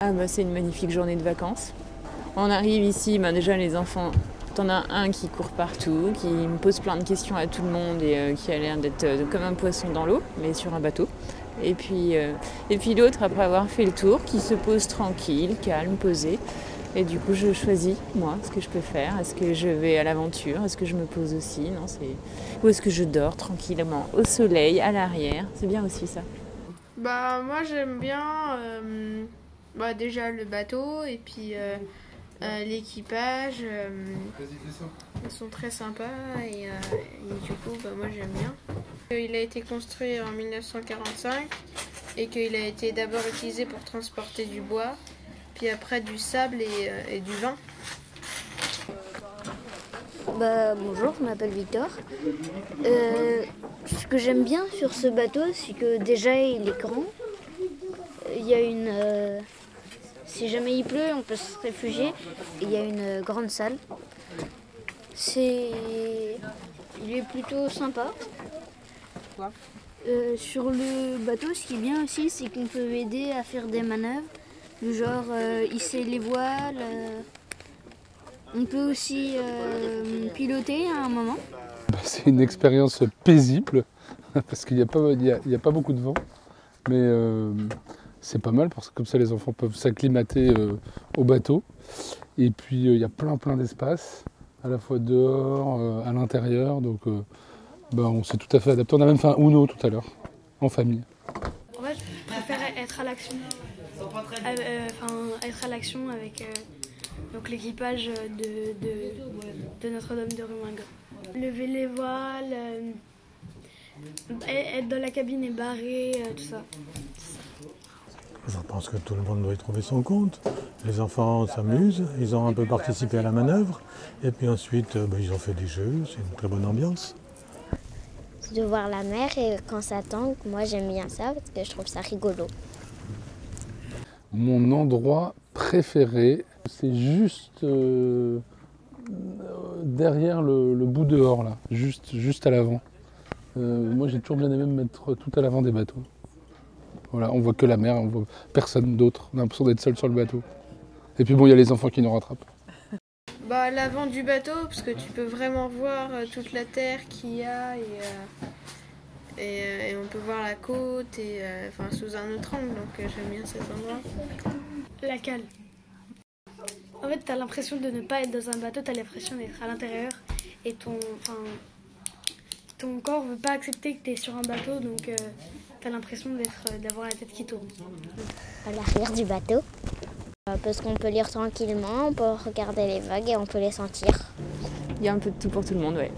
Ah bah c'est une magnifique journée de vacances. On arrive ici, bah déjà les enfants, t'en as un qui court partout, qui me pose plein de questions à tout le monde et qui a l'air d'être comme un poisson dans l'eau, mais sur un bateau. Et puis l'autre, après avoir fait le tour, qui se pose tranquille, calme, posé. Et du coup, je choisis, moi, ce que je peux faire. Est-ce que je vais à l'aventure? Est-ce que je me pose aussi? Non, Ou est-ce que je dors tranquillement au soleil, à l'arrière? C'est bien aussi ça. Bah moi j'aime bien déjà le bateau et puis l'équipage. Ils sont très sympas et du coup moi j'aime bien. Il a été construit en 1945 et qu'il a été d'abord utilisé pour transporter du bois, puis après du sable et du vin. Bonjour, je m'appelle Victor. Ce que j'aime bien sur ce bateau, c'est que déjà il est grand. Il y a si jamais il pleut, on peut se réfugier. Il y a une grande salle. Il est plutôt sympa. Sur le bateau, ce qui est bien aussi, c'est qu'on peut aider à faire des manœuvres, du genre hisser les voiles. On peut aussi piloter à un moment. C'est une expérience paisible parce qu'il n'y a pas beaucoup de vent, mais c'est pas mal parce que comme ça les enfants peuvent s'acclimater au bateau. Et puis il y a plein d'espace, à la fois dehors, à l'intérieur, donc on s'est tout à fait adapté. On a même fait un Uno tout à l'heure, en famille. En fait, je préfère être à l'action. Être à l'action avec donc l'équipage de Notre-Dame de Ruminga. Lever les voiles, être dans la cabine et barrer, tout ça. Je pense que tout le monde doit y trouver son compte. Les enfants s'amusent, ils ont un peu participé à la manœuvre, et puis ensuite ils ont fait des jeux, c'est une très bonne ambiance. De voir la mer et quand ça tangue, moi j'aime bien ça parce que je trouve ça rigolo. Mon endroit préféré, c'est juste derrière le bout dehors, là, juste à l'avant. Moi j'ai toujours bien aimé me mettre tout à l'avant des bateaux. Voilà, on voit que la mer, on voit personne d'autre. On a l'impression d'être seul sur le bateau. Et puis il y a les enfants qui nous rattrapent. À l'avant du bateau, parce que tu peux vraiment voir toute la terre qu'il y a et on peut voir la côte sous un autre angle, donc j'aime bien cet endroit. La cale. En fait, t'as l'impression de ne pas être dans un bateau, t'as l'impression d'être à l'intérieur et ton corps veut pas accepter que t'es sur un bateau, donc t'as l'impression d'avoir la tête qui tourne. À l'arrière du bateau, parce qu'on peut lire tranquillement, on peut regarder les vagues et on peut les sentir. Il y a un peu de tout pour tout le monde, ouais.